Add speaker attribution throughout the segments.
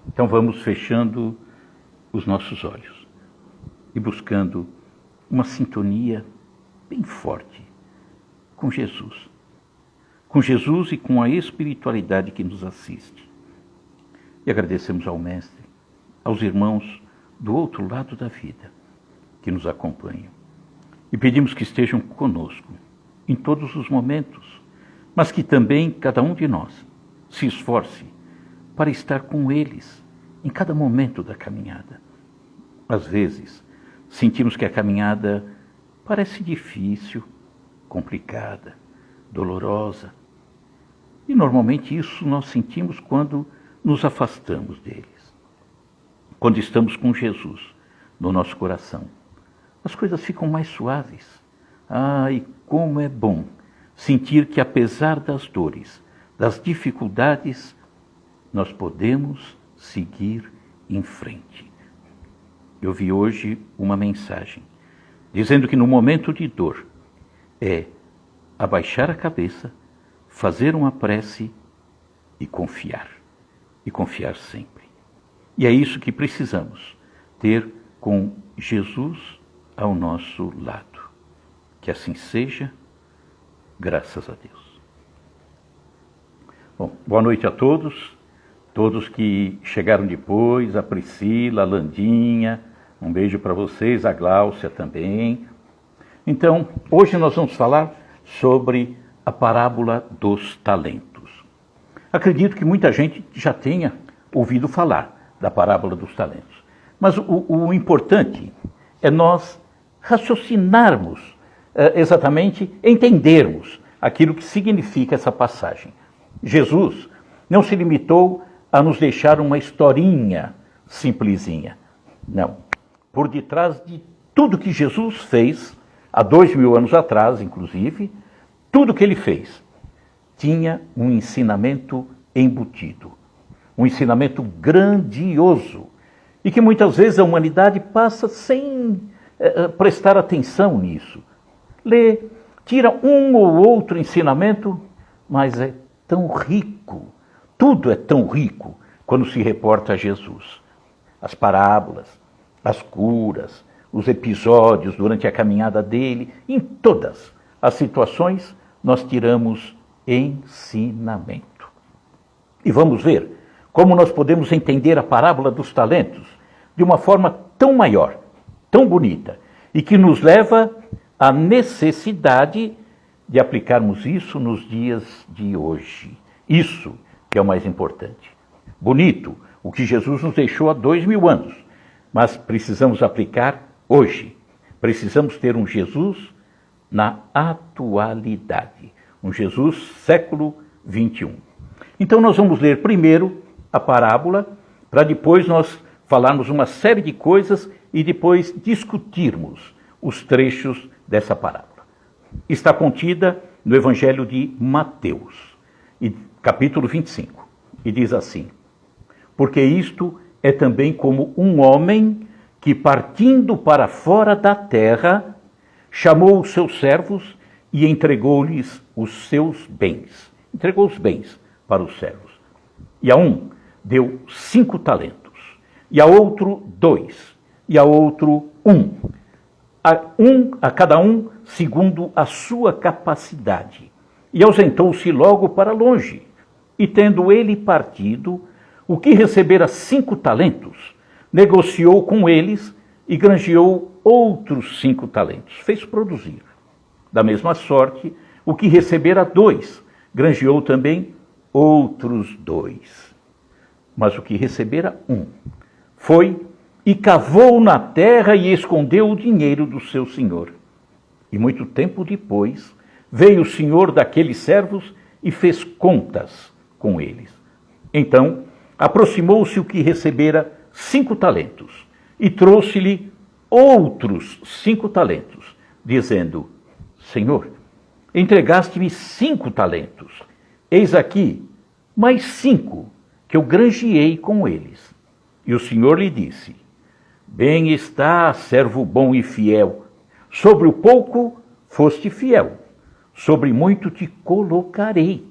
Speaker 1: Então vamos fechando os nossos olhos e buscando uma sintonia bem forte com Jesus. Com Jesus e com a espiritualidade que nos assiste. E agradecemos ao Mestre, aos irmãos do outro lado da vida que nos acompanham. E pedimos que estejam conosco em todos os momentos, mas que também cada um de nós se esforce para estar com eles em cada momento da caminhada. Às vezes, sentimos que a caminhada parece difícil, complicada, dolorosa. E normalmente isso nós sentimos quando nos afastamos deles. Quando estamos com Jesus no nosso coração, as coisas ficam mais suaves. E como é bom sentir que apesar das dores, das dificuldades, nós podemos seguir em frente. Eu vi hoje uma mensagem dizendo que no momento de dor é abaixar a cabeça, fazer uma prece e confiar sempre. E é isso que precisamos, ter com Jesus ao nosso lado. Que assim seja, graças a Deus. Bom, boa noite a todos que chegaram depois, a Priscila, a Landinha, um beijo para vocês, a Gláucia também. Então, hoje nós vamos falar sobre a parábola dos talentos. Acredito que muita gente já tenha ouvido falar da parábola dos talentos. Mas o importante é nós raciocinarmos, exatamente entendermos aquilo que significa essa passagem. Jesus não se limitou a nos deixar uma historinha simplesinha. Não. Por detrás de tudo que Jesus fez, há 2000 anos atrás, inclusive, tudo que ele fez tinha um ensinamento embutido, um ensinamento grandioso, e que muitas vezes a humanidade passa sem prestar atenção nisso. Lê, tira um ou outro ensinamento, mas é tão rico, tudo é tão rico quando se reporta a Jesus. As parábolas, as curas, os episódios durante a caminhada dele, em todas as situações nós tiramos ensinamento. E vamos ver como nós podemos entender a parábola dos talentos de uma forma tão maior, tão bonita, e que nos leva à necessidade de aplicarmos isso nos dias de hoje. Isso que é o mais importante. Bonito, o que Jesus nos deixou há 2000 anos, mas precisamos aplicar hoje. Precisamos ter um Jesus na atualidade, um Jesus século 21. Então nós vamos ler primeiro a parábola, para depois nós falarmos uma série de coisas e depois discutirmos os trechos dessa parábola. Está contida no Evangelho de Mateus, capítulo 25, e diz assim: porque isto é também como um homem que, partindo para fora da terra, chamou os seus servos e entregou-lhes os seus bens. Entregou os bens para os servos. E a um deu 5 talentos, e a outro 2, e a outro 1. A cada um segundo a sua capacidade. E ausentou-se logo para longe. E tendo ele partido, o que recebera 5 talentos, negociou com eles e granjeou outros 5 talentos. Fez produzir. Da mesma sorte, o que recebera 2, granjeou também outros 2. Mas o que recebera 1, foi e cavou na terra e escondeu o dinheiro do seu senhor. E muito tempo depois, veio o senhor daqueles servos e fez contas com eles. Então, aproximou-se o que recebera 5 talentos e trouxe-lhe outros 5 talentos, dizendo: Senhor, entregaste-me 5 talentos, eis aqui mais 5 que eu granjeei com eles. E o Senhor lhe disse: bem está, servo bom e fiel, sobre o pouco foste fiel, sobre muito te colocarei,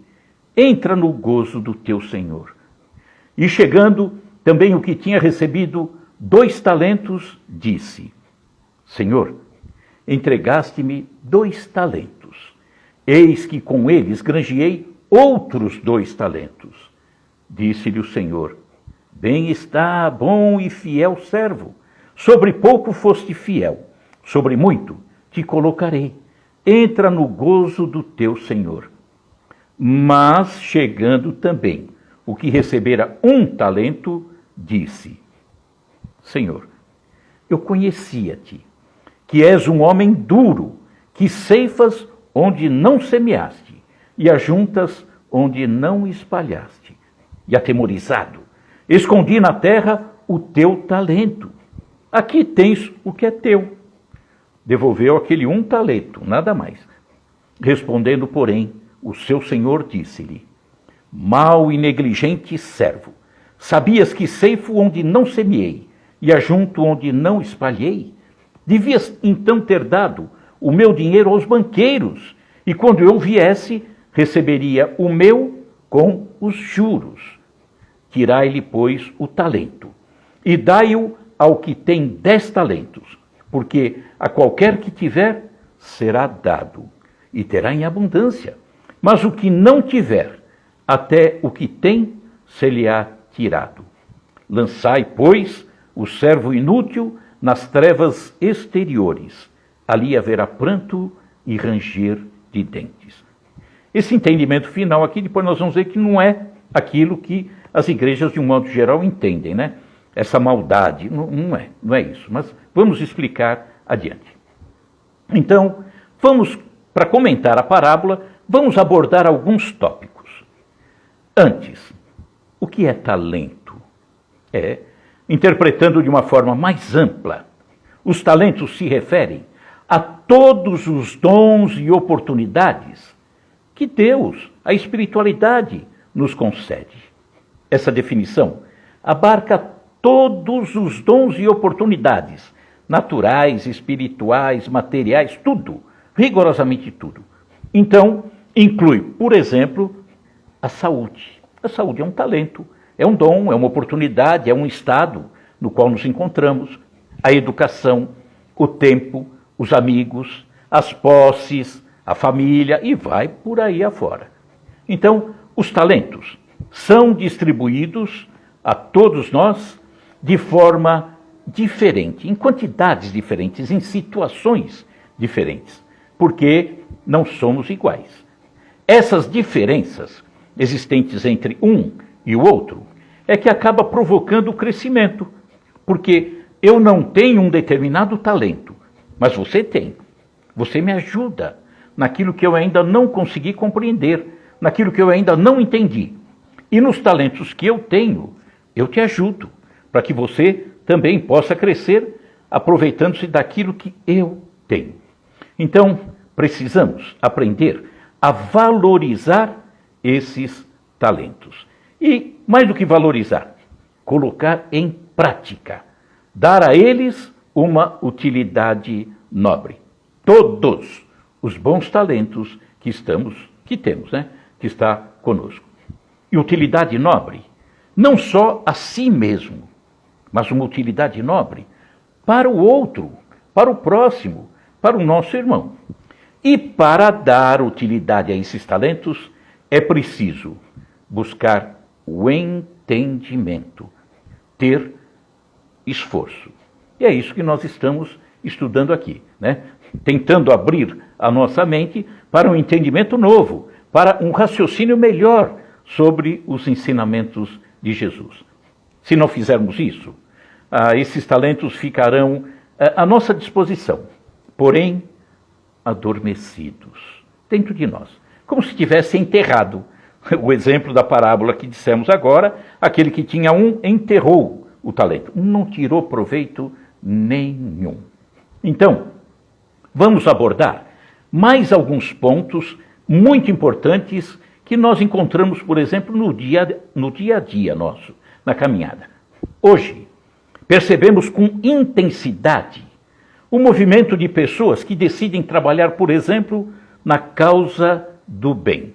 Speaker 1: entra no gozo do teu Senhor. E chegando, também o que tinha recebido 2 talentos, disse: Senhor, entregaste-me 2 talentos. Eis que com eles granjeei outros 2 talentos. Disse-lhe o Senhor: Bem está, bom e fiel servo. Sobre pouco foste fiel, sobre muito te colocarei. Entra no gozo do teu Senhor. Mas, chegando também o que recebera 1 talento, disse: Senhor, eu conhecia-te, que és um homem duro, que ceifas onde não semeaste, e ajuntas onde não espalhaste. E atemorizado, escondi na terra o teu talento. Aqui tens o que é teu. Devolveu aquele 1 talento, nada mais. Respondendo, porém, o seu senhor disse-lhe: Mau e negligente servo, sabias que ceifo onde não semeei, e ajunto onde não espalhei? Devias então ter dado o meu dinheiro aos banqueiros, e quando eu viesse, receberia o meu com os juros. Tirai-lhe, pois, o talento, e dai-o ao que tem 10 talentos, porque a qualquer que tiver, será dado, e terá em abundância. Mas o que não tiver, até o que tem, se-lhe-á tirado. Lançai, pois, o servo inútil nas trevas exteriores. Ali haverá pranto e ranger de dentes. Esse entendimento final aqui, depois nós vamos ver que não é aquilo que as igrejas, de um modo geral, entendem, né? Essa maldade, não é isso. Mas vamos explicar adiante. Então, para comentar a parábola, vamos abordar alguns tópicos. Antes, o que é talento? Interpretando de uma forma mais ampla, os talentos se referem a todos os dons e oportunidades que Deus, a espiritualidade, nos concede. Essa definição abarca todos os dons e oportunidades, naturais, espirituais, materiais, tudo, rigorosamente tudo. Então, inclui, por exemplo, a saúde. A saúde é um talento, é um dom, é uma oportunidade, é um estado no qual nos encontramos. A educação, o tempo, os amigos, as posses, a família e vai por aí afora. Então, os talentos são distribuídos a todos nós de forma diferente, em quantidades diferentes, em situações diferentes, porque não somos iguais. Essas diferenças existentes entre um e o outro é que acaba provocando o crescimento, porque eu não tenho um determinado talento, mas você tem. Você me ajuda naquilo que eu ainda não consegui compreender, naquilo que eu ainda não entendi. E nos talentos que eu tenho, eu te ajudo, para que você também possa crescer aproveitando-se daquilo que eu tenho. Então, precisamos aprender a valorizar esses talentos. E, mais do que valorizar, colocar em prática, dar a eles uma utilidade nobre. Todos os bons talentos que temos, né? Que está conosco. E utilidade nobre, não só a si mesmo, mas uma utilidade nobre para o outro, para o próximo, para o nosso irmão. E para dar utilidade a esses talentos, é preciso buscar o entendimento, ter esforço. E é isso que nós estamos estudando aqui, né? Tentando abrir a nossa mente para um entendimento novo, para um raciocínio melhor sobre os ensinamentos de Jesus. Se não fizermos isso, esses talentos ficarão à nossa disposição, porém adormecidos dentro de nós, como se tivesse enterrado. O exemplo da parábola que dissemos agora, aquele que tinha um enterrou o talento, não tirou proveito nenhum. Então, vamos abordar mais alguns pontos muito importantes que nós encontramos, por exemplo, no dia a dia nosso, na caminhada. Hoje, percebemos com intensidade o movimento de pessoas que decidem trabalhar, por exemplo, na causa do bem.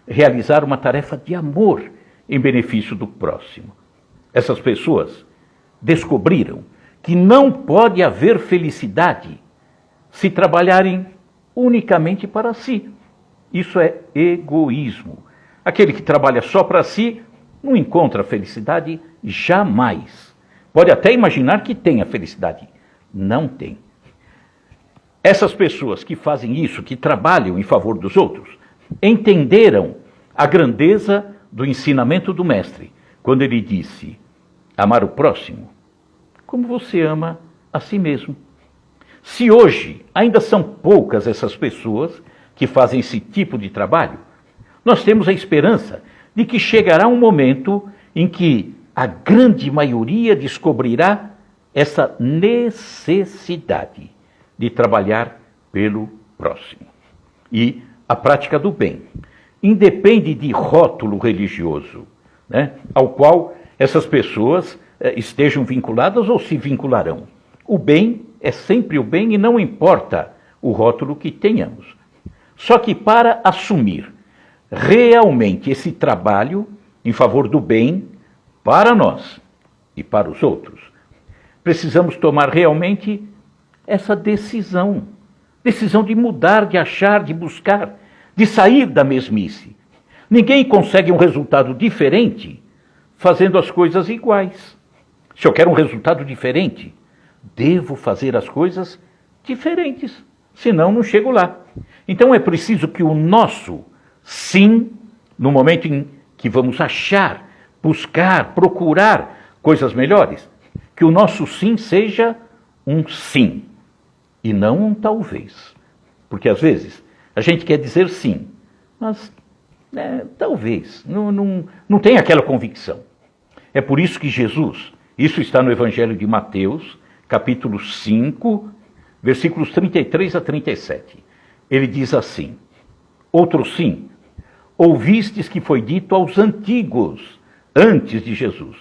Speaker 1: Realizar uma tarefa de amor em benefício do próximo. Essas pessoas descobriram que não pode haver felicidade se trabalharem unicamente para si. Isso é egoísmo. Aquele que trabalha só para si não encontra felicidade jamais. Pode até imaginar que tenha felicidade. Não tem. Essas pessoas que fazem isso, que trabalham em favor dos outros, entenderam a grandeza do ensinamento do Mestre, quando ele disse: amar o próximo como você ama a si mesmo. Se hoje ainda são poucas essas pessoas que fazem esse tipo de trabalho, nós temos a esperança de que chegará um momento em que a grande maioria descobrirá essa necessidade de trabalhar pelo próximo. E a prática do bem independe de rótulo religioso, né, ao qual essas pessoas estejam vinculadas ou se vincularão. O bem é sempre o bem e não importa o rótulo que tenhamos. Só que para assumir realmente esse trabalho em favor do bem para nós e para os outros, precisamos tomar realmente essa decisão. Decisão de mudar, de achar, de buscar, de sair da mesmice. Ninguém consegue um resultado diferente fazendo as coisas iguais. Se eu quero um resultado diferente, devo fazer as coisas diferentes, senão não chego lá. Então é preciso que o nosso sim, no momento em que vamos achar, buscar, procurar coisas melhores, que o nosso sim seja um sim e não um talvez. Porque às vezes a gente quer dizer sim, mas talvez, não tem aquela convicção. É por isso que Jesus, isso está no Evangelho de Mateus, capítulo 5, versículos 33 a 37. Ele diz assim: outro sim, ouvistes que foi dito aos antigos, antes de Jesus: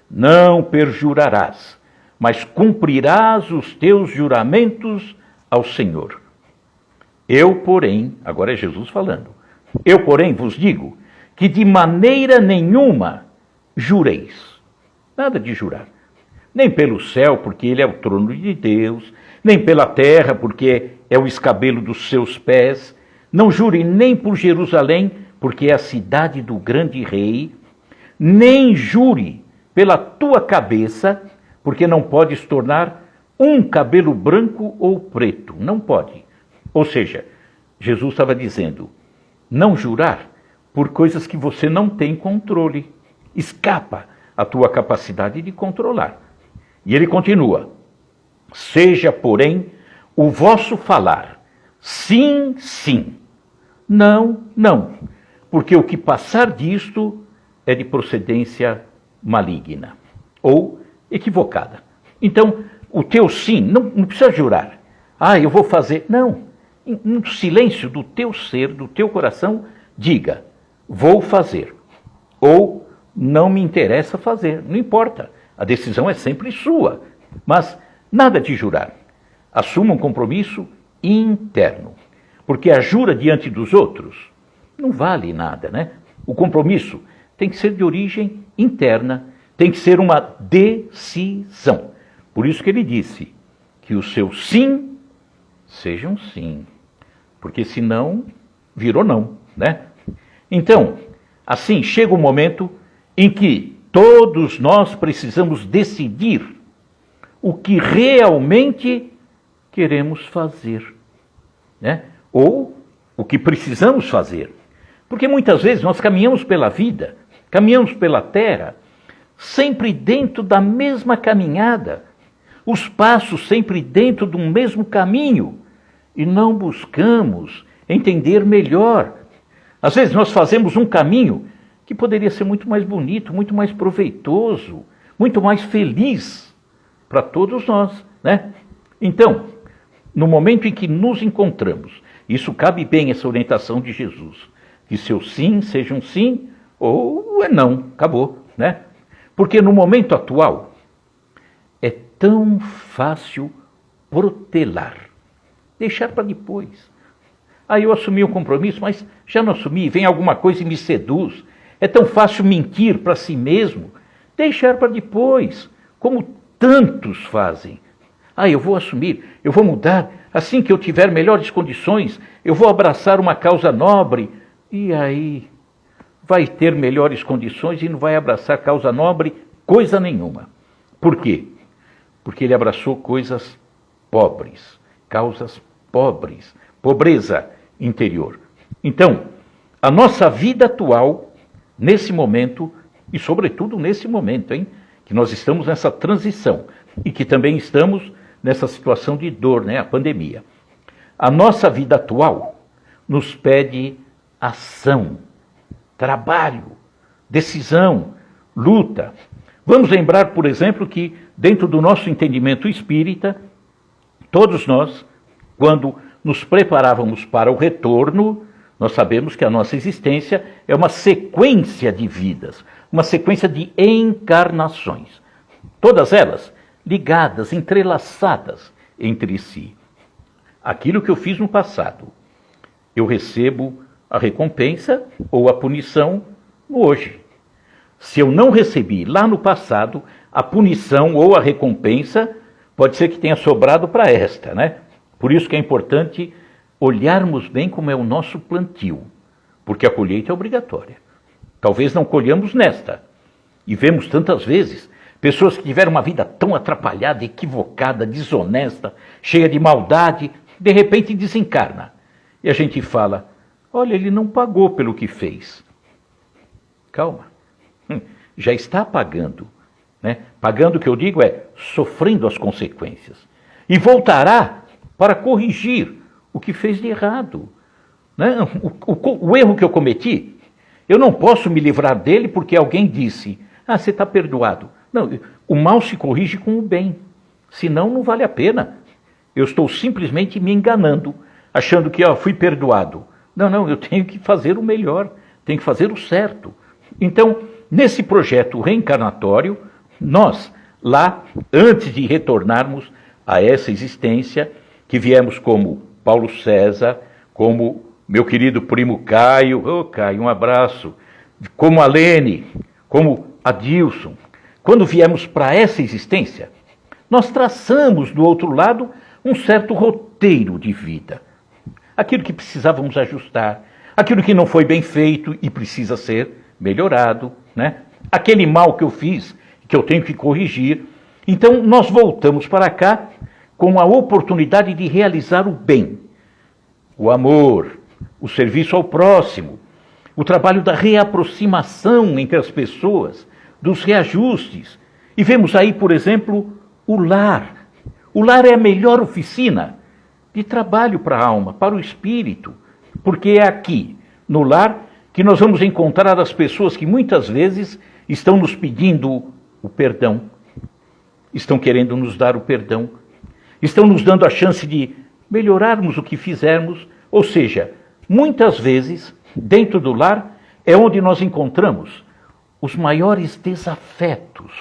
Speaker 1: não perjurarás, mas cumprirás os teus juramentos ao Senhor. Eu, porém, agora é Jesus falando, eu, porém, vos digo que de maneira nenhuma jureis. Nada de jurar. Nem pelo céu, porque ele é o trono de Deus, nem pela terra, porque é o escabelo dos seus pés. Não jure nem por Jerusalém, porque é a cidade do grande rei. Nem jure pela tua cabeça, porque não podes tornar um cabelo branco ou preto. Não pode. Ou seja, Jesus estava dizendo, não jurar por coisas que você não tem controle. Escapa a tua capacidade de controlar. E ele continua: seja, porém, o vosso falar sim, sim, não, não, porque o que passar disto é de procedência maligna ou equivocada. Então, o teu sim, não precisa jurar. Eu vou fazer. Não, no silêncio do teu ser, do teu coração, diga, vou fazer. Ou não me interessa fazer, não importa. A decisão é sempre sua, mas nada de jurar. Assuma um compromisso interno, porque a jura diante dos outros não vale nada, né? O compromisso tem que ser de origem interna, tem que ser uma decisão. Por isso que ele disse que o seu sim seja um sim, porque senão virou não, né? Então, assim chega o momento em que todos nós precisamos decidir o que realmente queremos fazer, né? Ou o que precisamos fazer. Porque muitas vezes nós caminhamos pela vida, caminhamos pela terra, sempre dentro da mesma caminhada, os passos sempre dentro de um mesmo caminho, e não buscamos entender melhor. Às vezes nós fazemos um caminho que poderia ser muito mais bonito, muito mais proveitoso, muito mais feliz para todos nós, né? Então, no momento em que nos encontramos, isso cabe bem essa orientação de Jesus, que seu sim seja um sim ou é não, acabou, né? Porque no momento atual é tão fácil protelar, deixar para depois. Eu assumi o compromisso, mas já não assumi, vem alguma coisa e me seduz. É tão fácil mentir para si mesmo, Deixar para depois, como tantos fazem. Eu vou assumir, eu vou mudar, assim que eu tiver melhores condições, eu vou abraçar uma causa nobre. E aí vai ter melhores condições e não vai abraçar causa nobre coisa nenhuma. Por quê? Porque ele abraçou coisas pobres, causas pobres, pobreza interior. Então, a nossa vida atual, nesse momento, e sobretudo nesse momento, que nós estamos nessa transição e que também estamos nessa situação de dor, a pandemia. A nossa vida atual nos pede ação, trabalho, decisão, luta. Vamos lembrar, por exemplo, que dentro do nosso entendimento espírita, todos nós, quando nos preparávamos para o retorno, nós sabemos que a nossa existência é uma sequência de vidas, uma sequência de encarnações. Todas elas ligadas, entrelaçadas entre si. Aquilo que eu fiz no passado, eu recebo a recompensa ou a punição no hoje. Se eu não recebi lá no passado, a punição ou a recompensa pode ser que tenha sobrado para esta, Por isso que é importante olharmos bem como é o nosso plantio, porque a colheita é obrigatória. Talvez não colhamos nesta. E vemos tantas vezes pessoas que tiveram uma vida tão atrapalhada, equivocada, desonesta, cheia de maldade, de repente desencarna. E a gente fala, olha, ele não pagou pelo que fez. Calma, já está pagando. Pagando, o que eu digo é, sofrendo as consequências. E voltará para corrigir o que fez de errado. O erro que eu cometi, eu não posso me livrar dele porque alguém disse, você está perdoado. Não, o mal se corrige com o bem, senão não vale a pena. Eu estou simplesmente me enganando, achando que fui perdoado. Não, eu tenho que fazer o melhor, tenho que fazer o certo. Então, nesse projeto reencarnatório, nós, lá, antes de retornarmos a essa existência, que viemos como Paulo César, como meu querido primo Caio, Caio, um abraço, como a Lene, como Adilson. Quando viemos para essa existência, nós traçamos do outro lado um certo roteiro de vida. Aquilo que precisávamos ajustar, aquilo que não foi bem feito e precisa ser melhorado, Aquele mal que eu fiz, que eu tenho que corrigir. Então nós voltamos para cá com a oportunidade de realizar o bem, o amor, o serviço ao próximo, o trabalho da reaproximação entre as pessoas, dos reajustes. E vemos aí, por exemplo, o lar. O lar é a melhor oficina de trabalho para a alma, para o espírito, porque é aqui, no lar, que nós vamos encontrar as pessoas que muitas vezes estão nos pedindo o perdão, estão querendo nos dar o perdão, estão nos dando a chance de melhorarmos o que fizermos, ou seja, muitas vezes, dentro do lar, é onde nós encontramos os maiores desafetos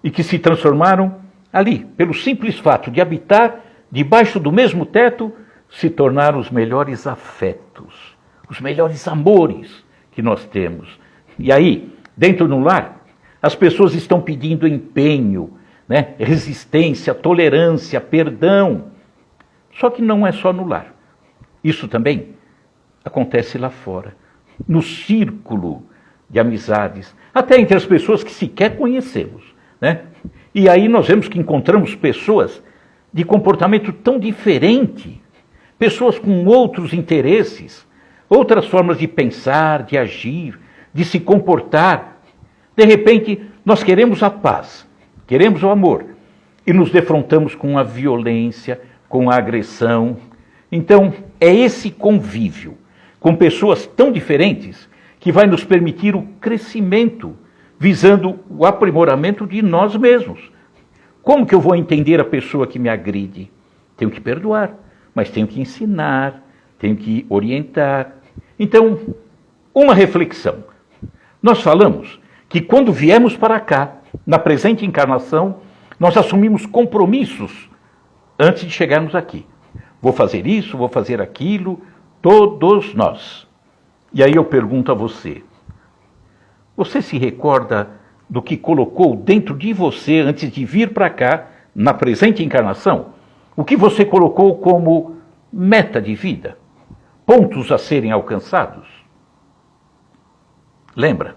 Speaker 1: e que se transformaram ali, pelo simples fato de habitar debaixo do mesmo teto, se tornaram os melhores afetos, os melhores amores que nós temos. E aí, dentro do lar, as pessoas estão pedindo empenho, resistência, tolerância, perdão. Só que não é só no lar. Isso também acontece lá fora, no círculo de amizades, até entre as pessoas que sequer conhecemos. E aí nós vemos que encontramos pessoas de comportamento tão diferente, pessoas com outros interesses, outras formas de pensar, de agir, de se comportar. De repente, nós queremos a paz, queremos o amor, e nos defrontamos com a violência, com a agressão. Então, é esse convívio com pessoas tão diferentes que vai nos permitir o crescimento, visando o aprimoramento de nós mesmos. Como que eu vou entender a pessoa que me agride? Tenho que perdoar, mas tenho que ensinar, tenho que orientar. Então, uma reflexão. Nós falamos que quando viemos para cá, na presente encarnação, nós assumimos compromissos antes de chegarmos aqui. Vou fazer isso, vou fazer aquilo, todos nós. E aí eu pergunto a você, você se recorda do que colocou dentro de você antes de vir para cá, na presente encarnação? O que você colocou como meta de vida? Pontos a serem alcançados? Lembra?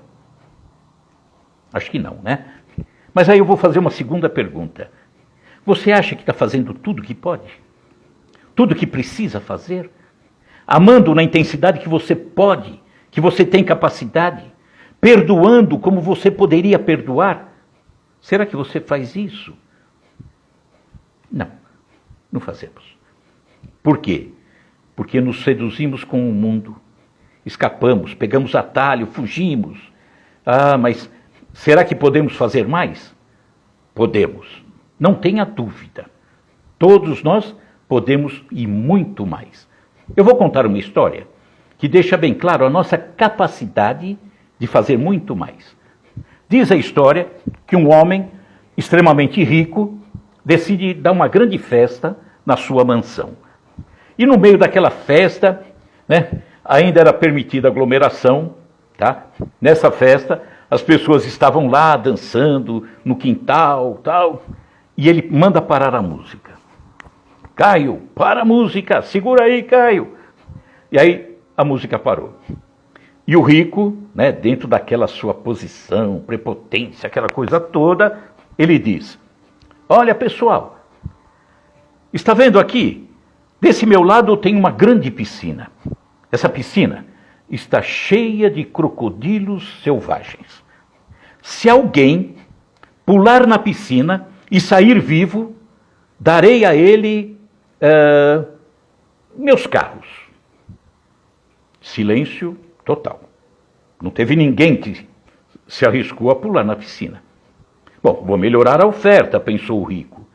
Speaker 1: Acho que não, né? Mas aí eu vou fazer uma segunda pergunta. Você acha que está fazendo tudo que pode? Tudo que precisa fazer? Amando na intensidade que você pode, que você tem capacidade? Perdoando como você poderia perdoar? Será que você faz isso? Não, não fazemos. Por quê? Porque nos seduzimos com o mundo, escapamos, pegamos atalho, fugimos. Ah, mas será que podemos fazer mais? Podemos, não tenha dúvida. Todos nós podemos e muito mais. Eu vou contar uma história que deixa bem claro a nossa capacidade de fazer muito mais. Diz a história que um homem extremamente rico decide dar uma grande festa na sua mansão. E no meio daquela festa, né, ainda era permitida aglomeração, tá? Nessa festa, as pessoas estavam lá dançando no quintal, tal, e ele manda parar a música. Caio, para a música, segura aí, Caio. E aí a música parou. E o rico, né, dentro daquela sua posição, prepotência, aquela coisa toda, ele diz: olha, pessoal, está vendo aqui? Desse meu lado tem uma grande piscina. Essa piscina está cheia de crocodilos selvagens. Se alguém pular na piscina e sair vivo, darei a ele meus carros. Silêncio total. Não teve ninguém que se arriscou a pular na piscina. Bom, vou melhorar a oferta, pensou o rico.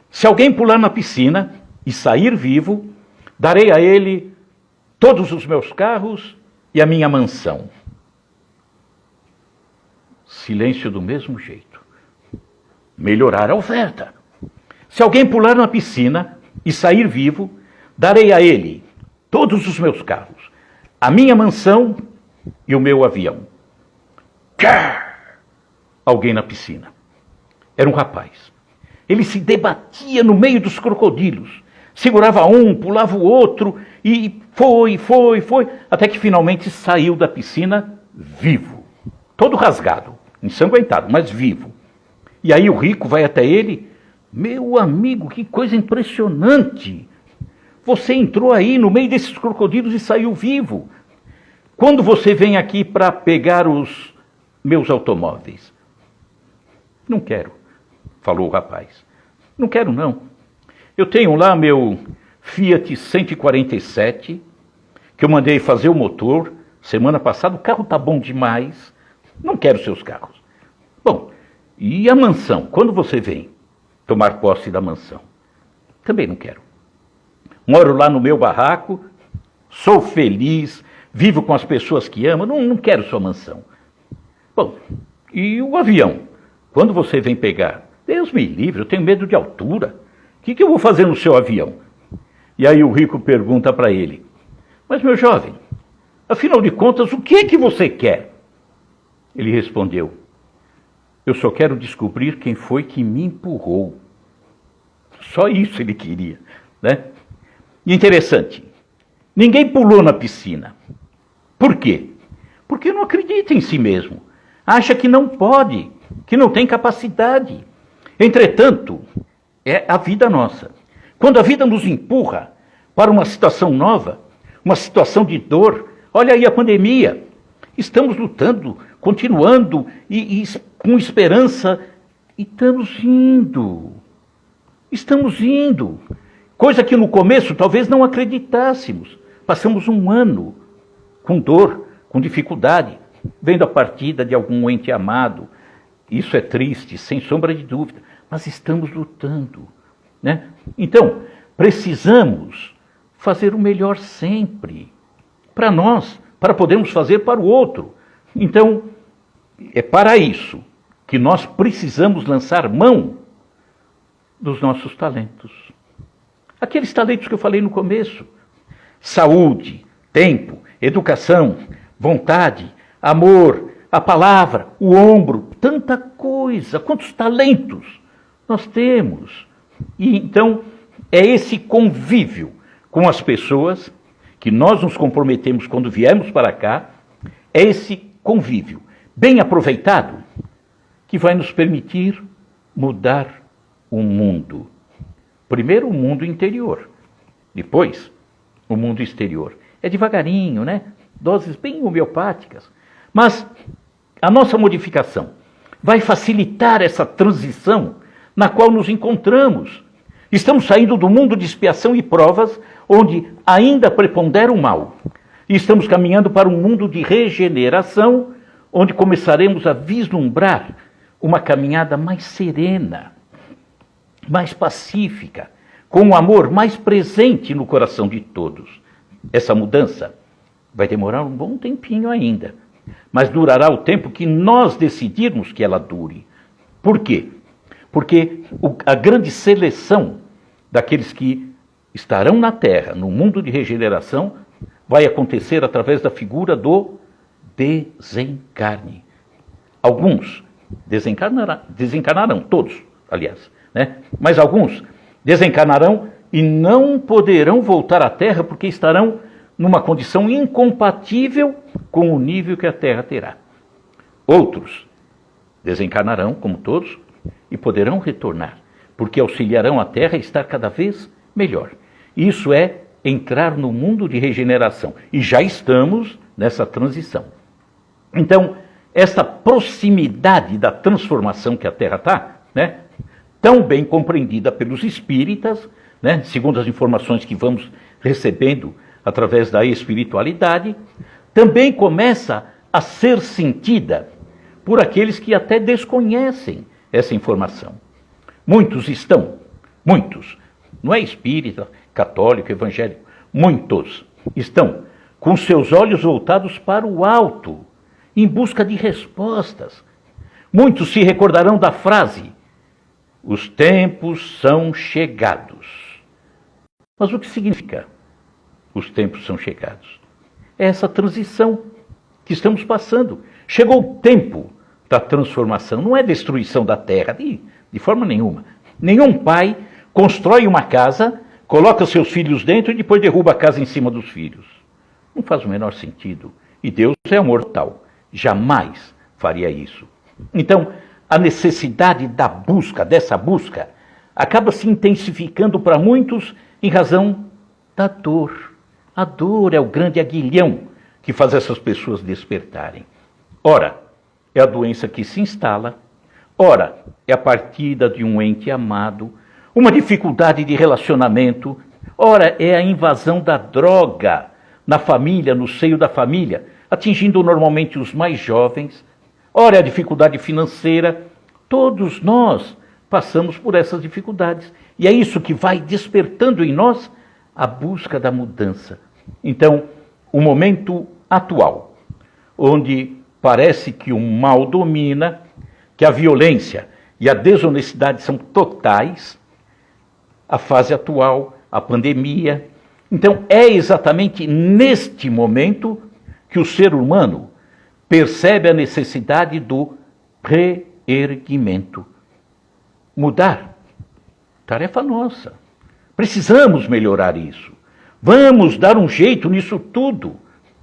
Speaker 1: Se alguém pular na piscina e sair vivo, darei a ele todos os meus carros e a minha mansão. Silêncio do mesmo jeito. Melhorar a oferta. Se alguém pular na piscina e sair vivo, darei a ele todos os meus carros, a minha mansão e o meu avião. Alguém na piscina. Era um rapaz. Ele se debatia no meio dos crocodilos. Segurava um, pulava o outro e foi, até que finalmente saiu da piscina vivo. Todo rasgado, ensanguentado, mas vivo. E aí o rico vai até ele: meu amigo, que coisa impressionante! Você entrou aí no meio desses crocodilos e saiu vivo. Quando você vem aqui para pegar os meus automóveis? Não quero, falou o rapaz. Não quero, não. Eu tenho lá meu Fiat 147, que eu mandei fazer o motor semana passada. O carro está bom demais. Não quero seus carros. Bom, e a mansão? Quando você vem tomar posse da mansão? Também não quero. Moro lá no meu barraco, sou feliz, vivo com as pessoas que amo, não quero sua mansão. Bom, e o avião? Quando você vem pegar? Deus me livre, eu tenho medo de altura. O que eu vou fazer no seu avião? E aí o rico pergunta para ele: mas meu jovem, afinal de contas, o que é que você quer? Ele respondeu: eu só quero descobrir quem foi que me empurrou. Só isso ele queria, né? E interessante, ninguém pulou na piscina. Por quê? Porque não acredita em si mesmo. Acha que não pode, que não tem capacidade. Entretanto, é a vida nossa. Quando a vida nos empurra para uma situação nova, uma situação de dor, olha aí a pandemia. Estamos lutando, continuando e com esperança, e estamos indo. Estamos indo. Coisa que no começo talvez não acreditássemos. Passamos um ano com dor, com dificuldade, vendo a partida de algum ente amado. Isso é triste, sem sombra de dúvida, mas estamos lutando, né? Então, precisamos fazer o melhor sempre, para nós, para podermos fazer para o outro. Então, é para isso que nós precisamos lançar mão dos nossos talentos. Aqueles talentos que eu falei no começo: saúde, tempo, educação, vontade, amor, a palavra, o ombro, tanta coisa, quantos talentos nós temos. E então é esse convívio com as pessoas que nós nos comprometemos quando viemos para cá, é esse convívio bem aproveitado que vai nos permitir mudar o mundo. Primeiro o mundo interior, depois o mundo exterior. É devagarinho, né? Doses bem homeopáticas. Mas a nossa modificação vai facilitar essa transição na qual nos encontramos. Estamos saindo do mundo de expiação e provas, onde ainda prepondera o mal. E estamos caminhando para um mundo de regeneração, onde começaremos a vislumbrar uma caminhada mais serena, mais pacífica, com o amor mais presente no coração de todos. Essa mudança vai demorar um bom tempinho ainda, mas durará o tempo que nós decidirmos que ela dure. Por quê? Porque a grande seleção daqueles que estarão na Terra, no mundo de regeneração, vai acontecer através da figura do desencarne. Alguns desencarnarão, todos, aliás, né? Mas alguns desencarnarão e não poderão voltar à Terra porque estarão numa condição incompatível com o nível que a Terra terá. Outros desencarnarão, como todos, e poderão retornar, porque auxiliarão a Terra a estar cada vez melhor. Isso é entrar no mundo de regeneração. E já estamos nessa transição. Então, essa proximidade da transformação que a Terra está, né, tão bem compreendida pelos espíritas, né, segundo as informações que vamos recebendo através da espiritualidade, também começa a ser sentida por aqueles que até desconhecem essa informação. Muitos, não é espírita, católico, evangélico, muitos estão com seus olhos voltados para o alto, em busca de respostas. Muitos se recordarão da frase: os tempos são chegados. Mas o que significa os tempos são chegados? É essa transição que estamos passando. Chegou o tempo da transformação, não é destruição da terra, de forma nenhuma. Nenhum pai constrói uma casa, coloca seus filhos dentro e depois derruba a casa em cima dos filhos. Não faz o menor sentido. E Deus é amor total. Jamais faria isso. Então, a necessidade da busca, dessa busca, acaba se intensificando para muitos em razão da dor. A dor é o grande aguilhão que faz essas pessoas despertarem. Ora, é a doença que se instala. Ora, é a partida de um ente amado, uma dificuldade de relacionamento. Ora, é a invasão da droga na família, no seio da família, atingindo normalmente os mais jovens. Ora, é a dificuldade financeira. Todos nós passamos por essas dificuldades. E é isso que vai despertando em nós a busca da mudança. Então, o momento atual, onde parece que o mal domina, que a violência e a desonestidade são totais, a fase atual, a pandemia. Então, é exatamente neste momento que o ser humano percebe a necessidade do reerguimento. Mudar, tarefa nossa. Precisamos melhorar isso. Vamos dar um jeito nisso tudo.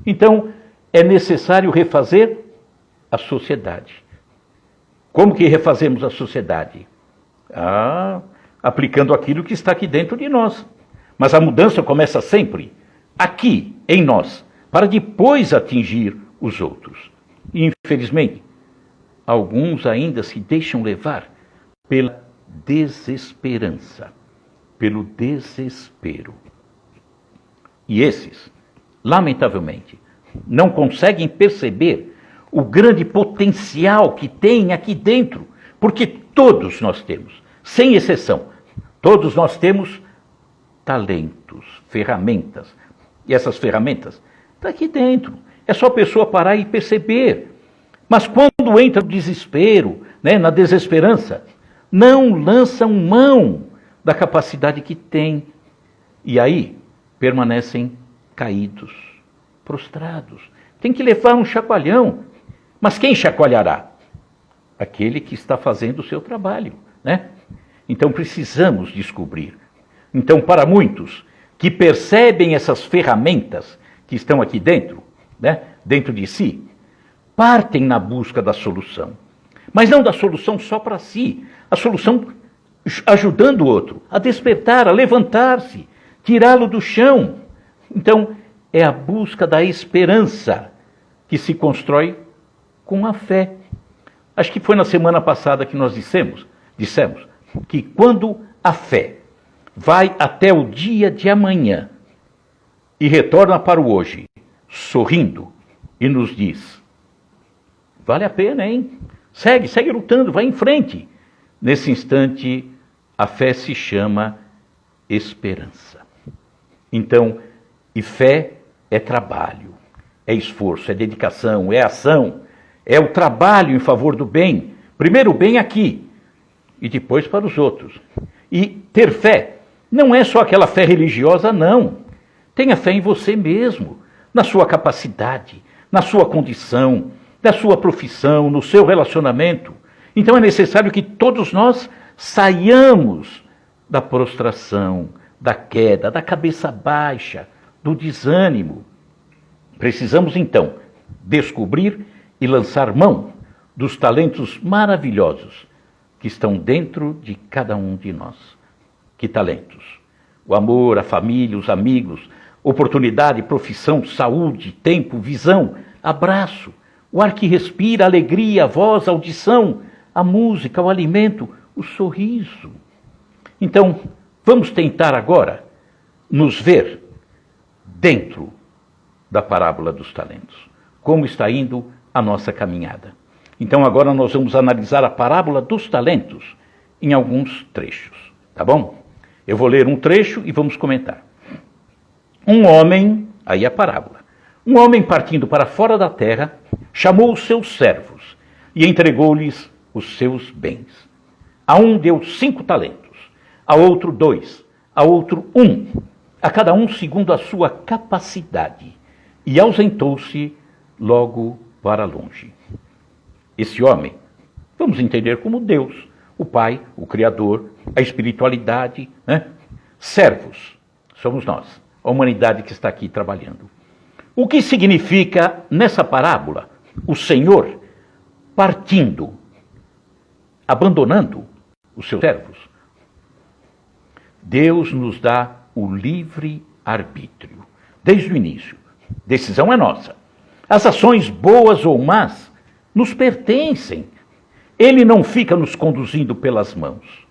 Speaker 1: Então, é necessário refazer a sociedade. Como que refazemos a sociedade? Aplicando aquilo que está aqui dentro de nós. Mas a mudança começa sempre aqui, em nós, para depois atingir os outros. E, infelizmente, alguns ainda se deixam levar pela desesperança, pelo desespero. E esses, lamentavelmente, não conseguem perceber o grande potencial que tem aqui dentro, porque todos nós temos, sem exceção, todos nós temos talentos, ferramentas. E essas ferramentas estão aqui dentro. É só a pessoa parar e perceber. Mas quando entra no desespero, né, na desesperança, não lançam mão da capacidade que tem. E aí permanecem caídos, prostrados. Tem que levar um chacoalhão Mas quem chacoalhará? Aquele que está fazendo o seu trabalho, né? Então precisamos descobrir. Então, para muitos que percebem essas ferramentas que estão aqui dentro, né, dentro de si, partem na busca da solução. Mas não da solução só para si, a solução ajudando o outro a despertar, a levantar-se, tirá-lo do chão. Então, é a busca da esperança que se constrói com a fé. Acho que foi na semana passada que nós dissemos que quando a fé vai até o dia de amanhã e retorna para o hoje, sorrindo, e nos diz, vale a pena, hein? Segue lutando, vai em frente. Nesse instante, a fé se chama esperança. Então, e fé é trabalho, é esforço, é dedicação, é ação, é o trabalho em favor do bem. Primeiro o bem aqui, e depois para os outros. E ter fé não é só aquela fé religiosa, não. Tenha fé em você mesmo, na sua capacidade, na sua condição, na sua profissão, no seu relacionamento. Então é necessário que todos nós saiamos da prostração, da queda, da cabeça baixa, do desânimo. Precisamos então descobrir e lançar mão dos talentos maravilhosos que estão dentro de cada um de nós. Que talentos? O amor, a família, os amigos, oportunidade, profissão, saúde, tempo, visão, abraço, o ar que respira, a alegria, a voz, a audição, a música, o alimento, o sorriso. Então, vamos tentar agora nos ver dentro da parábola dos talentos. Como está indo a nossa caminhada. Então agora nós vamos analisar a parábola dos talentos em alguns trechos, tá bom? Eu vou ler um trecho e vamos comentar. Um homem, aí a parábola, um homem partindo para fora da terra, chamou os seus servos e entregou-lhes os seus bens. A um deu 5 talentos, a outro 2, a outro 1, a cada um segundo a sua capacidade, e ausentou-se logo para longe. Esse homem, vamos entender como Deus, o Pai, o Criador, a espiritualidade, né? Servos, somos nós, a humanidade que está aqui trabalhando. O que significa, nessa parábola, o Senhor partindo, abandonando os seus servos? Deus nos dá o livre arbítrio, desde o início. Decisão é nossa. As ações boas ou más nos pertencem. Ele não fica nos conduzindo pelas mãos.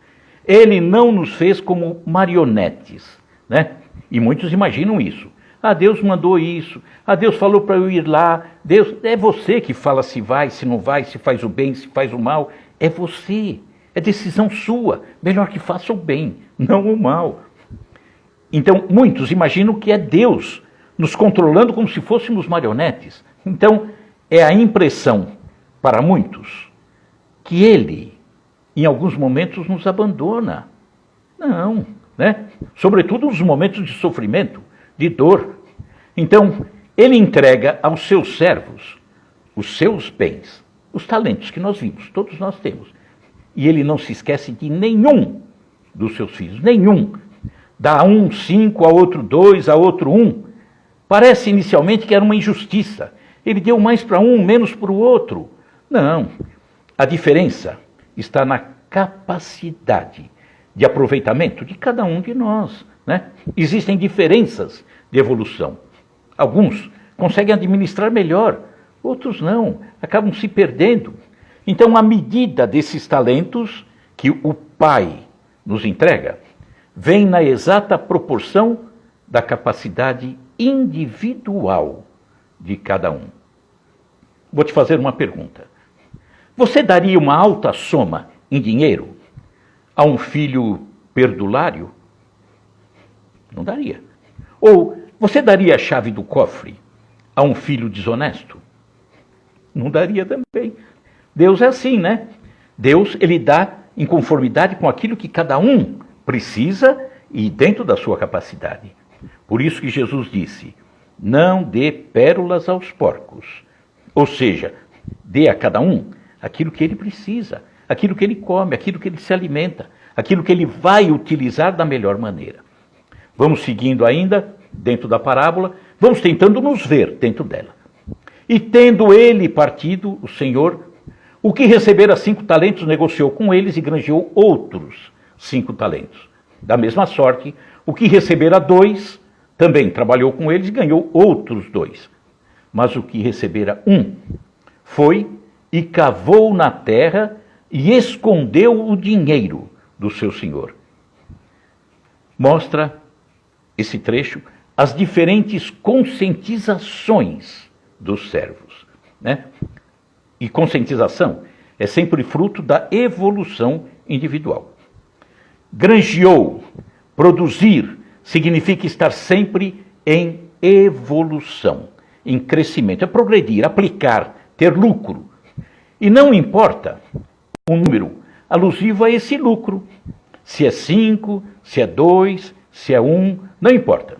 Speaker 1: Ele não nos fez como marionetes, né? E muitos imaginam isso. Ah, Deus mandou isso. Ah, Deus falou para eu ir lá. Deus, é você que fala se vai, se não vai, se faz o bem, se faz o mal. É você. É decisão sua. Melhor que faça o bem, não o mal. Então, muitos imaginam que é Deus nos controlando como se fôssemos marionetes. Então, é a impressão para muitos que Ele, em alguns momentos, nos abandona. Não, né? Sobretudo nos momentos de sofrimento, de dor. Então, Ele entrega aos seus servos os seus bens, os talentos que nós vimos, todos nós temos. E Ele não se esquece de nenhum dos seus filhos, nenhum. Dá a um 5, a outro 2, a outro 1. Parece inicialmente que era uma injustiça. Ele deu mais para um, menos para o outro. Não. A diferença está na capacidade de aproveitamento de cada um de nós, né? Existem diferenças de evolução. Alguns conseguem administrar melhor, outros não, acabam se perdendo. Então, a medida desses talentos que o Pai nos entrega vem na exata proporção da capacidade individual de cada um. Vou te fazer uma pergunta. Você daria uma alta soma em dinheiro a um filho perdulário? Não daria. Ou você daria a chave do cofre a um filho desonesto? Não daria também. Deus é assim, né? Deus, ele dá em conformidade com aquilo que cada um precisa e dentro da sua capacidade. Por isso que Jesus disse, não dê pérolas aos porcos. Ou seja, dê a cada um aquilo que ele precisa, aquilo que ele come, aquilo que ele se alimenta, aquilo que ele vai utilizar da melhor maneira. Vamos seguindo ainda dentro da parábola, vamos tentando nos ver dentro dela. E tendo ele partido, o Senhor, o que recebera 5 talentos, negociou com eles e granjeou outros 5 talentos. Da mesma sorte, o que recebera 2, também trabalhou com eles e ganhou outros 2. Mas o que recebera 1, foi e cavou na terra e escondeu o dinheiro do seu senhor. Mostra esse trecho as diferentes conscientizações dos servos, né? E conscientização é sempre fruto da evolução individual. Granjeou, produzir, significa estar sempre em evolução, em crescimento, é progredir, aplicar, ter lucro. E não importa o número alusivo a esse lucro, se é 5, se é 2, se é 1, não importa.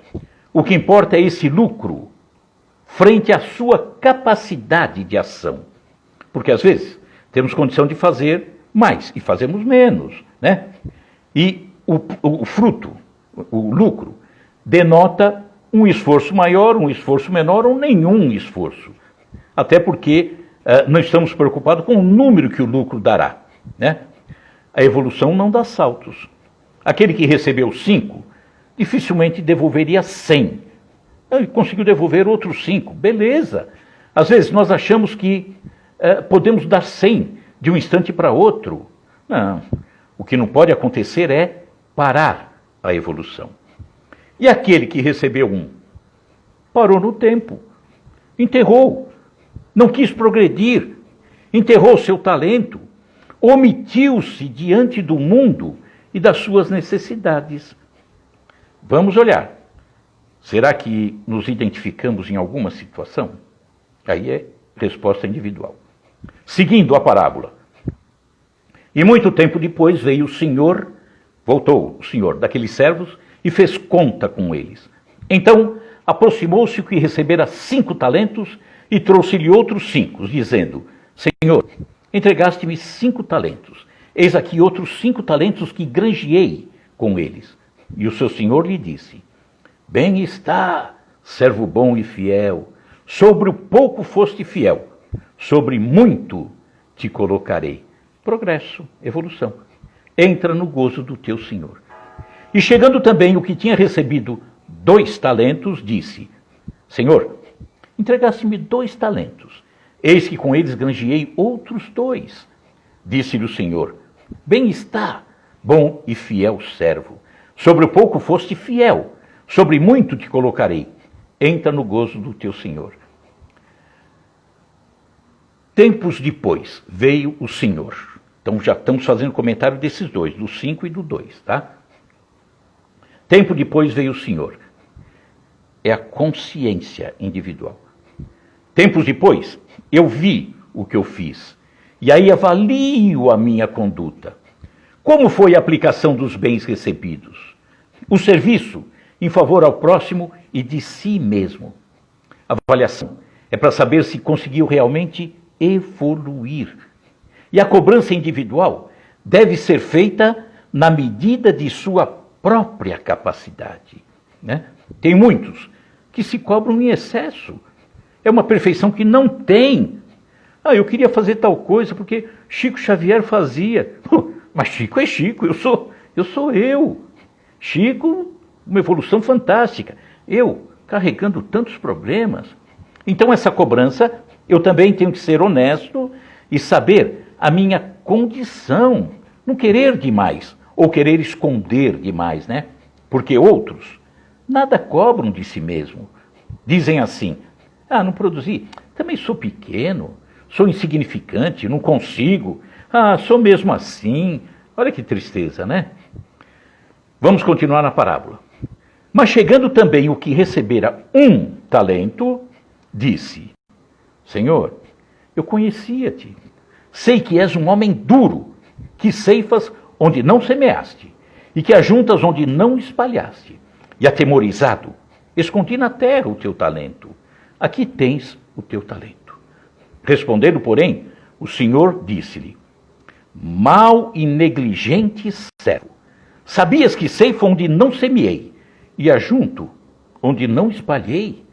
Speaker 1: O que importa é esse lucro frente à sua capacidade de ação. Porque às vezes temos condição de fazer mais e fazemos menos, né? E o fruto, o lucro, denota um esforço maior, um esforço menor ou nenhum esforço. Até porque não estamos preocupados com o número que o lucro dará, né? A evolução não dá saltos. Aquele que recebeu 5, dificilmente devolveria 100. Ele conseguiu devolver outros 5, beleza. Às vezes nós achamos que podemos dar 100 de um instante para outro. Não, o que não pode acontecer é parar a evolução. E aquele que recebeu 1, parou no tempo, enterrou, não quis progredir, enterrou seu talento, omitiu-se diante do mundo e das suas necessidades. Vamos olhar. Será que nos identificamos em alguma situação? Aí é resposta individual. Seguindo a parábola. E muito tempo depois veio o Senhor, voltou o Senhor daqueles servos e fez conta com eles. Então aproximou-se o que recebera 5 talentos e trouxe-lhe outros 5, dizendo: Senhor, entregaste-me 5 talentos. Eis aqui outros 5 talentos que granjeei com eles. E o seu senhor lhe disse: Bem está, servo bom e fiel. Sobre o pouco foste fiel, sobre muito te colocarei. Progresso, evolução. Entra no gozo do teu senhor. E chegando também o que tinha recebido 2 talentos, disse: Senhor, entregaste-me 2 talentos. Eis que com eles granjeei outros 2. Disse-lhe o Senhor: Bem está, bom e fiel servo. Sobre o pouco foste fiel, sobre muito te colocarei. Entra no gozo do teu Senhor. Tempos depois veio o Senhor. Então já estamos fazendo comentário desses 2, do 5 e do 2, tá? Tempo depois veio o Senhor. É a consciência individual. Tempos depois, eu vi o que eu fiz. E aí avalio a minha conduta. Como foi a aplicação dos bens recebidos? O serviço em favor ao próximo e de si mesmo. A avaliação é para saber se conseguiu realmente evoluir. E a cobrança individual deve ser feita na medida de sua própria capacidade, né? Tem muitos que se cobram em excesso. É uma perfeição que não tem. Eu queria fazer tal coisa porque Chico Xavier fazia. Mas Chico é Chico, eu sou eu. Chico, uma evolução fantástica. Eu, carregando tantos problemas. Então essa cobrança, eu também tenho que ser honesto e saber a minha condição. Não querer demais, ou querer esconder demais, né? Porque outros nada cobram de si mesmo. Dizem assim: não produzi, também sou pequeno, sou insignificante, não consigo, sou mesmo assim. Olha que tristeza, né? Vamos continuar na parábola. Mas chegando também o que recebera 1 talento, disse: Senhor, eu conhecia-te, sei que és um homem duro, que ceifas onde não semeaste, e que ajuntas onde não espalhaste. E atemorizado, escondi na terra o teu talento. Aqui tens o teu talento. Respondendo, porém, o Senhor disse-lhe: mau e negligente servo, sabias que ceifa onde não semeei, e ajunto onde não espalhei?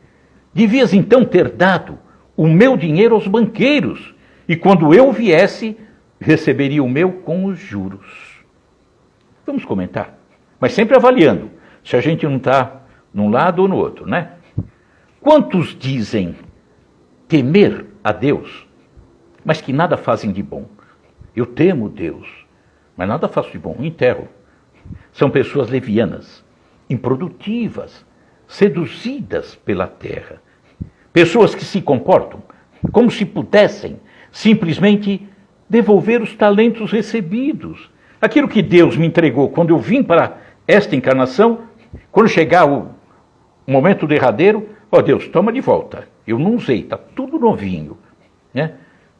Speaker 1: Devias então ter dado o meu dinheiro aos banqueiros, e quando eu viesse, receberia o meu com os juros. Vamos comentar, mas sempre avaliando se a gente não está num lado ou no outro, né? Quantos dizem temer a Deus, mas que nada fazem de bom? Eu temo Deus, mas nada faço de bom, enterro. São pessoas levianas, improdutivas, seduzidas pela terra. Pessoas que se comportam como se pudessem simplesmente devolver os talentos recebidos. Aquilo que Deus me entregou quando eu vim para esta encarnação, quando chegar o momento derradeiro, ó Deus, toma de volta. Eu não usei, está tudo novinho, né?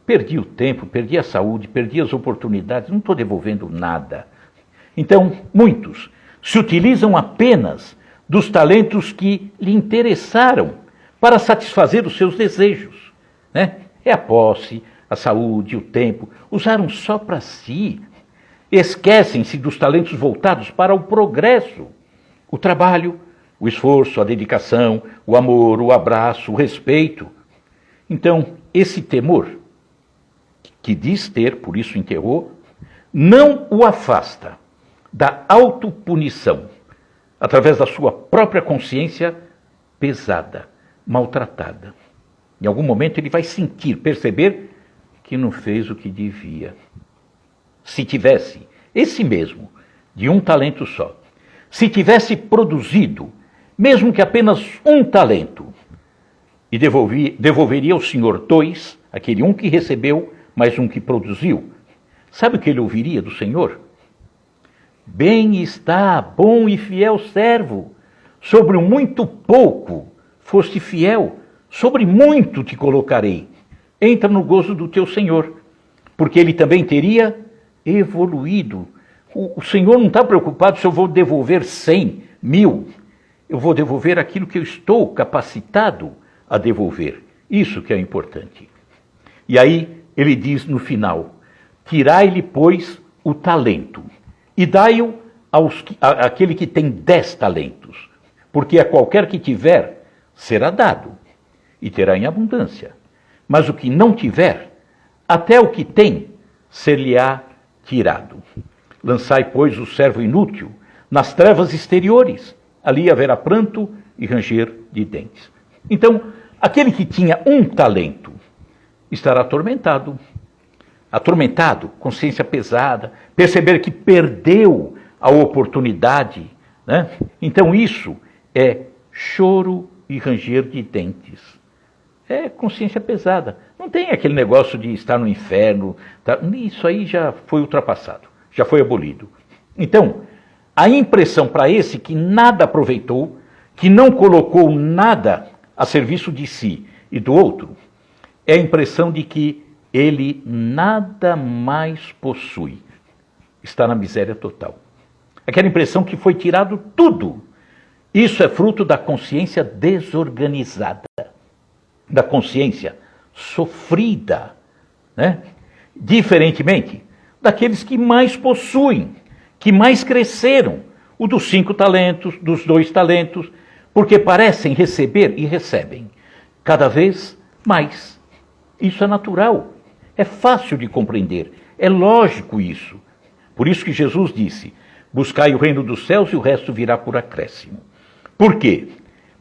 Speaker 1: Perdi o tempo, perdi a saúde, perdi as oportunidades, não estou devolvendo nada. Então, muitos se utilizam apenas dos talentos que lhe interessaram para satisfazer os seus desejos, né? É a posse, a saúde, o tempo, usaram só para si. Esquecem-se dos talentos voltados para o progresso, o trabalho, o esforço, a dedicação, o amor, o abraço, o respeito. Então, esse temor, que diz ter, por isso enterrou, não o afasta da autopunição, através da sua própria consciência pesada, maltratada. Em algum momento ele vai sentir, perceber que não fez o que devia. Se tivesse esse mesmo, de um talento só, se tivesse produzido, mesmo que apenas um talento, e devolveria ao Senhor 2, aquele um que recebeu, mais um que produziu, sabe o que ele ouviria do Senhor? Bem está, bom e fiel servo, sobre o muito pouco foste fiel, sobre muito te colocarei. Entra no gozo do teu Senhor, porque ele também teria evoluído. O Senhor não está preocupado se eu vou devolver 100, 1000. Eu vou devolver aquilo que eu estou capacitado a devolver. Isso que é importante. E aí ele diz no final: tirai-lhe, pois, o talento, e dai-o àquele que tem 10 talentos, porque a qualquer que tiver, será dado, e terá em abundância. Mas o que não tiver, até o que tem, ser-lhe-á tirado. Lançai, pois, o servo inútil nas trevas exteriores, ali haverá pranto e ranger de dentes. Então, aquele que tinha um talento estará atormentado, consciência pesada, perceber que perdeu a oportunidade, né? Então isso é choro e ranger de dentes. É consciência pesada. Não tem aquele negócio de estar no inferno. Isso aí já foi ultrapassado, já foi abolido. Então, a impressão para esse que nada aproveitou, que não colocou nada a serviço de si e do outro, é a impressão de que ele nada mais possui. Está na miséria total. Aquela impressão que foi tirado tudo. Isso é fruto da consciência desorganizada, da consciência sofrida, né? Diferentemente daqueles que mais possuem, que mais cresceram, o dos 5 talentos, dos 2 talentos, porque parecem receber e recebem cada vez mais. Isso é natural, é fácil de compreender, é lógico isso. Por isso que Jesus disse: buscai o reino dos céus e o resto virá por acréscimo. Por quê?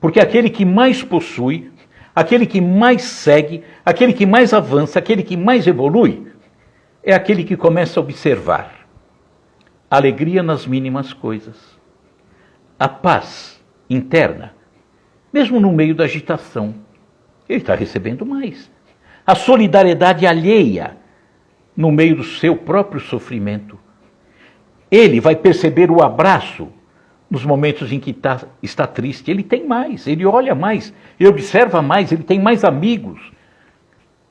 Speaker 1: Porque aquele que mais possui, aquele que mais segue, aquele que mais avança, aquele que mais evolui, é aquele que começa a observar a alegria nas mínimas coisas, a paz interna, mesmo no meio da agitação. Ele está recebendo mais. A solidariedade alheia no meio do seu próprio sofrimento. Ele vai perceber o abraço nos momentos em que está triste. Ele tem mais, ele olha mais, ele observa mais, ele tem mais amigos.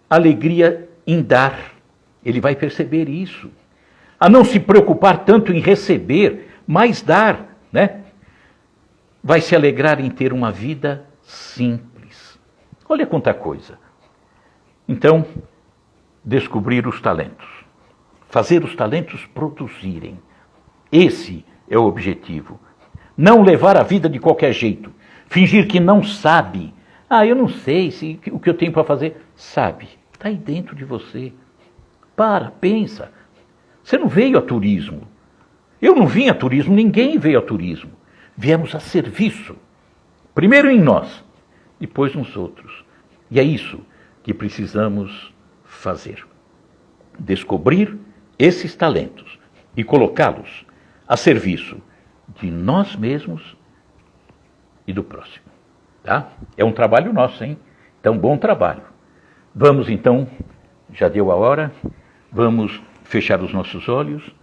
Speaker 1: Alegria em dar, ele vai perceber isso. A não se preocupar tanto em receber, mas dar, né? Vai se alegrar em ter uma vida simples. Olha quanta coisa. Então, descobrir os talentos. Fazer os talentos produzirem. Esse é o objetivo. Não levar a vida de qualquer jeito. Fingir que não sabe. Ah, eu não sei se o que eu tenho para fazer. Sabe, está aí dentro de você. Pensa. Você não veio a turismo. Eu não vim a turismo, ninguém veio a turismo. Viemos a serviço. Primeiro em nós, depois nos outros. E é isso que precisamos fazer. Descobrir esses talentos e colocá-los a serviço de nós mesmos e do próximo. Tá? É um trabalho nosso, hein? Então, bom trabalho. Vamos então, já deu a hora, vamos fechar os nossos olhos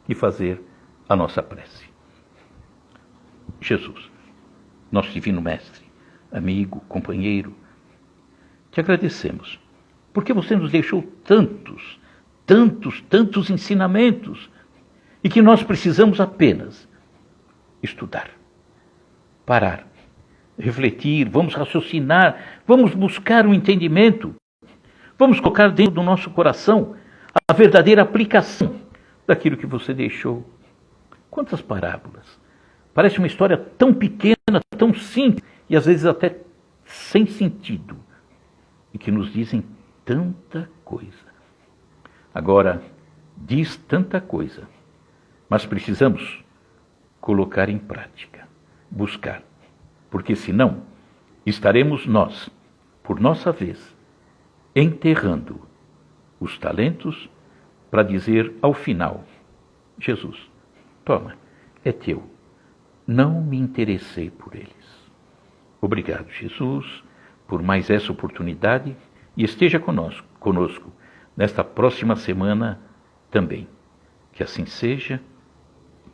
Speaker 1: e fazer a nossa prece. Jesus, nosso divino mestre, amigo, companheiro, te agradecemos, porque você nos deixou tantos ensinamentos, e que nós precisamos apenas estudar, parar, refletir, vamos raciocinar, vamos buscar um entendimento, vamos colocar dentro do nosso coração a verdadeira aplicação daquilo que você deixou. Quantas parábolas! Parece uma história tão pequena, tão simples, e às vezes até sem sentido, e que nos dizem tanta coisa. Agora, diz tanta coisa, mas precisamos colocar em prática, buscar, porque senão estaremos nós, por nossa vez, enterrando os talentos para dizer ao final: Jesus, toma, é teu, não me interessei por eles. Obrigado, Jesus, por mais essa oportunidade, e esteja conosco nesta próxima semana também. Que assim seja,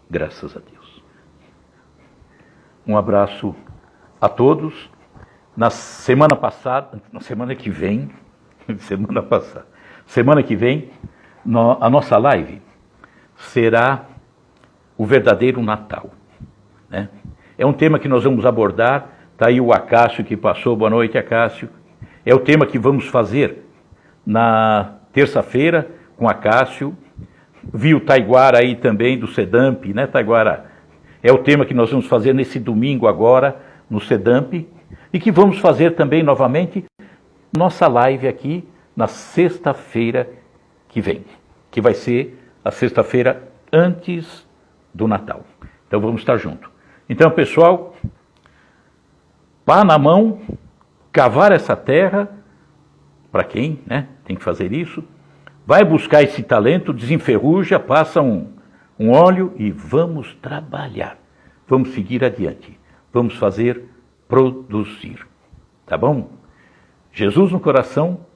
Speaker 1: graças a Deus. Um abraço a todos. Na semana que vem, a nossa live será o verdadeiro Natal, né? É um tema que nós vamos abordar. Está aí o Acácio que passou. Boa noite, Acácio. É o tema que vamos fazer na terça-feira com Acácio. Vi o Taiguara aí também, do Sedamp, né, Taiguara? É o tema que nós vamos fazer nesse domingo agora, no Sedamp, e que vamos fazer também novamente nossa live aqui na sexta-feira que vem, que vai ser a sexta-feira antes do Natal. Então vamos estar juntos. Então, pessoal, pá na mão, cavar essa terra, para quem, né, tem que fazer isso, vai buscar esse talento, desenferruja, passa um óleo e vamos trabalhar. Vamos seguir adiante. Vamos fazer produzir. Tá bom? Jesus no coração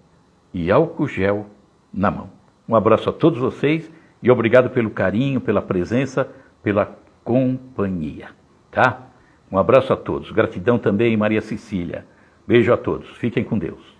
Speaker 1: e álcool gel na mão. Um abraço a todos vocês e obrigado pelo carinho, pela presença, pela companhia. Tá? Um abraço a todos. Gratidão também, Maria Cecília. Beijo a todos. Fiquem com Deus.